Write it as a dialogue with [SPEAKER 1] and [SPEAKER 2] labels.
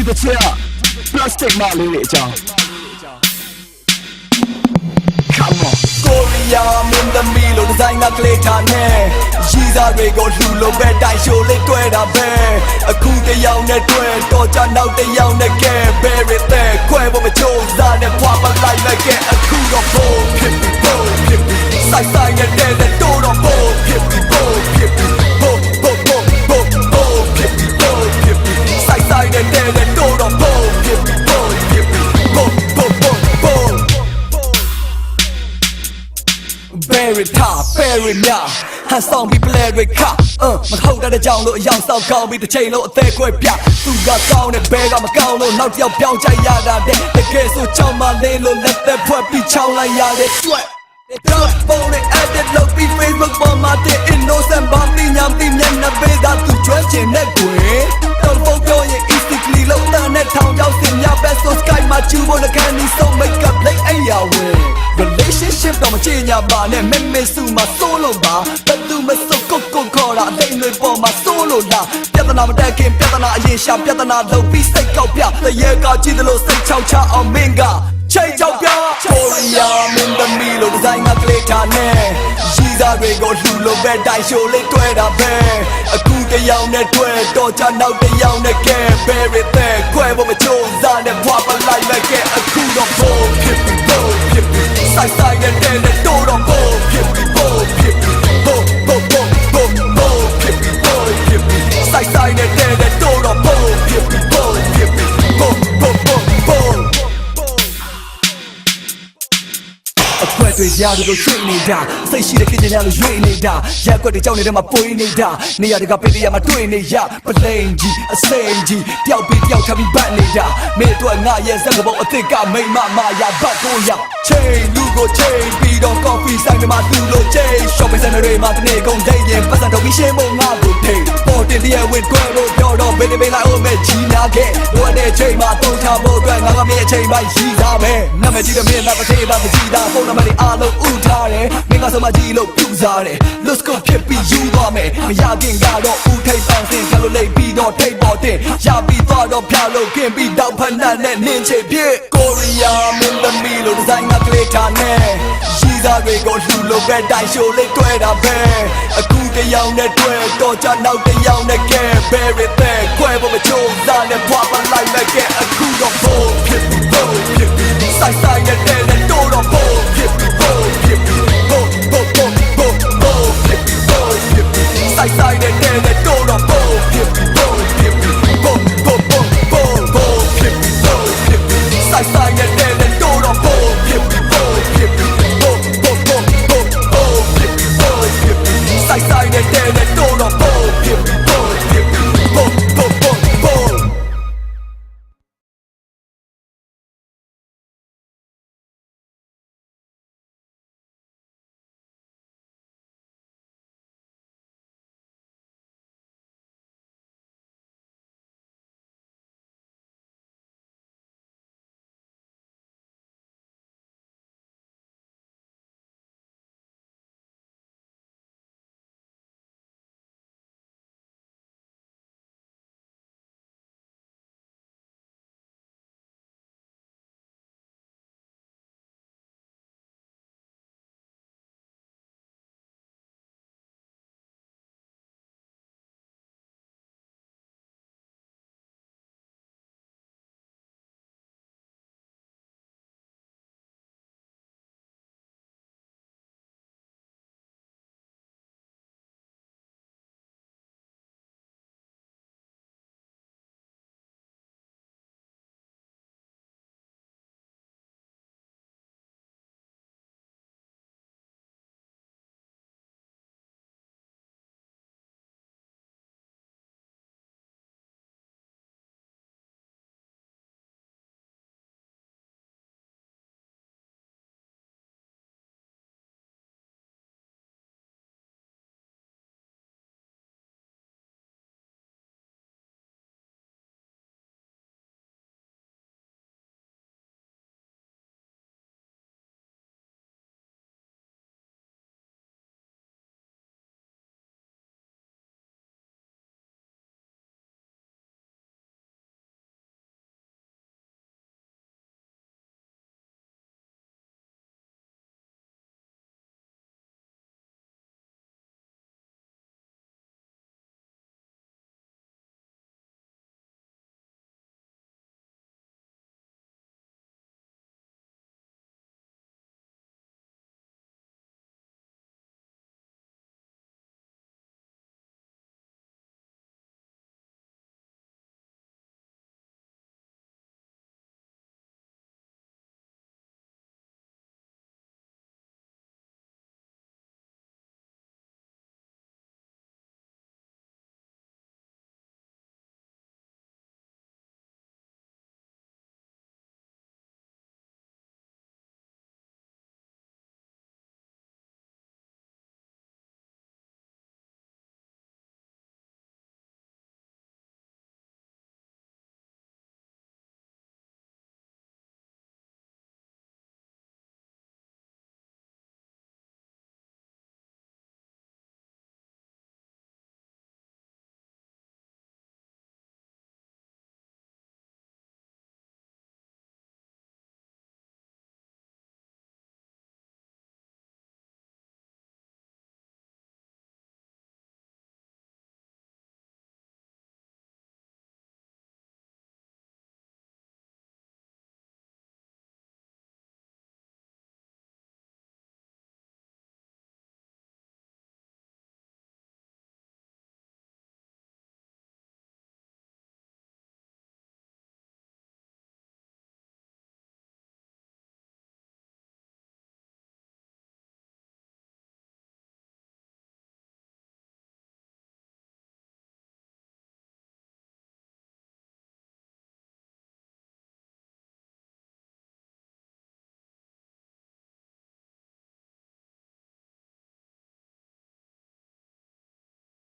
[SPEAKER 1] တစ်ချက် plastic မလေးတွေအကြောင်း Come on
[SPEAKER 2] ကိုရီးယားမင်းသမီးလို့ဒီဇိုင်းကကလေးထားနေရီစားတွေကိုလှူလို့ပဲတိုင်ရှိုးလေးတွဲတာပဲအခုတယောက်နဲ့တွဲတော့ကြနောက်တယောက်နဲ့ကဲ very thick ခွဲဖို့မချိုးစားနဲ့ဖွာပလိုက်လိုက်ကဲအခုတော့ဘိုးဖြစ်ပြီဘိုးဖြစ်ပြီစိုက်ဆိုင်နဲ့တဲ့တိုးတော့ဘိုးဖြစ်ပြီဘိုးဖြစ်ပြီဘိုးဖြစ်ပြီဘိုးဖြစ်ပြီစိုက်ဆိုင်နဲ့တဲ့တိုးတော့ဘိုးဖြစ်ပြီဘိုးဖြစ်ပြီဘိုးvery top very မြဟန်ဆောင်ပြီးပလဲတွေခမဟုတ်တဲ့ကြောင်လို့အယောင်ဆောက်ကောင်းပြီးတစ်ချိန်လုံးအသေးခွဲပြသူကကောင်းတဲ့ဘဲကမကောင်းလို့နောက်တစ်ယောက်ပြောင်းကြရတာတဲ့တကယ်ဆိုချောင်းမလေးလို့လက်သက်ဖွဲ့ပြီးချောင်းလိုက်ရတဲ့ကျွတ်တော့ပေါ်နဲ့ edit လုပ်ပြီး Facebook ပေါ်မှာတဲ့ innocent ဘာပညာပညာနဲ့ပဲကသူကျွမ်းကျင်တဲ့ကွယ်တော့ပုံပြောရင် easily လုံးတန်းနဲ့ထောင်ချောင်းစင်များပဲဆို sky မှာကျူဖို့လည်းကန်ဒီဆုံး make up like အရာဝယ် relationship တော့မချင်ညာပါနဲ့မဲမဲစုမှာစိုးလို့ပါဘယ်သူမစိုးကိုခေါ်တာအသိတွေပေါ်မှာစိုးလို့လားပြဿနာမတက်ခင်ပြဿနာအရင်ရှာပြဿနာလုပ်ပြီးစိတ်ကောက်ပြတရေကကြည့်သလိုစိတ်ချောက်ချအောင်မင်းကချိန်ချောက်ပြကိုရီးယားမင်းသမီးလို့ဒီဇိုင်းကကလေးထားနေရီစားတွေကိုလှူလို့ပဲတိုင်ရှိုးလေးတွဲတာပဲအခုတယောက်နဲ့တွဲတော့ကြနောက်တယောက်နဲ့ကဲ very thick ခွဲဖို့မချိုးစားနဲ့ဖွာပလိုက်လိုက်ကဲအခုတော့ဘိုးဖြစ်ပြီဘိုးဖြစ်ပြီစိုက်ဆိုင်နဲ့တဲ့တိုးတော့ဘိုးဖြစ်ပြီဘိုးဖြစ်ပြီဘိုးဖြစ်ပြီဘိုးဖြစ်ပြီစိုက်ဆိုင်နဲ့တဲ့တိုးတော့ဘိုးဖြစ်ပြီဘိုးဖြစ်ပြီဘိုးအခွက်တွေရာတွေကိုရွှေ့နေတာစိတ်ရှိတဲ့ခင်ဗျားလို့ရွေ့နေတာရက်ွက်တွေကြောက်နေတဲ့မှာပွေးနေတာနေရာတွေကပေးတရမှာတွေ့နေရပလိန်ကြီးအစိမ်ကြီးတယောက်ပြီးတယောက်ထပ်ပြီးပတ်နေတာမင်းတို့ငါရဲ့စက်ကောင်အစ်စ်ကမိမမာယာဘတ်ကိုရချိန်လူကိုချိန်ပြီးတော့ coffee ဆိုင်တွေမှာသူ့လိုချိန် shopping center တွေမှာတနေ့ကုန်ဒိတ်ရင်ပတ်စံတော့ပြီးရှင်းဖို့ငါ့ကိုထိပေါ်တင်တရဝင်းကွဲလို့ပြောတော့ဘေးဘေးလိုက်အောင်မဲ့ကြီးနာခဲ့လိုတဲ့ချိန်မှာတုံးချဖို့အတွက်ငါကမင်းအချိန်ပိုင်းရှိသားပဲနာမည်ကြီးတဲ့မင်းလားတစ်သေးသားမကြီးသားပုံနာမည်အားလုံးဥထားတယ်မင်းကစမကြီးလို့ပြူစားတယ် let's go ဖြစ်ပြီးယူသွားမယ်မရခင်ကတော့ဥထိတ်ပန်းစင်ကလို့လိပ်ပြီးတော့ထိတ်ပေါ်တင်ရပြီးသွားတော့ဖြာလို့ခင်ပြီးတော့ဖဏတ်နဲ့နင်းချေဖြစ်ကိုရီးယားမင်းသမီးလို့ဒီဇိုင်းကကလေးထားနေရီစားတွေကိုလှူလို့ပဲတိုင်ရှိုးလေးတွဲတာပဲအခုတယောက်နဲ့တွဲတော့ကြနောက်တယောက်နဲ့ကဲ very thick ခွဲဖို့မချိုးစားနဲ့ဖွာပလိုက်လိုက်ကဲအခုတော့ဘိုးဖြစ်ပြီဘိုးဖြစ်ပြီစိုက်ဆိုင်နဲ့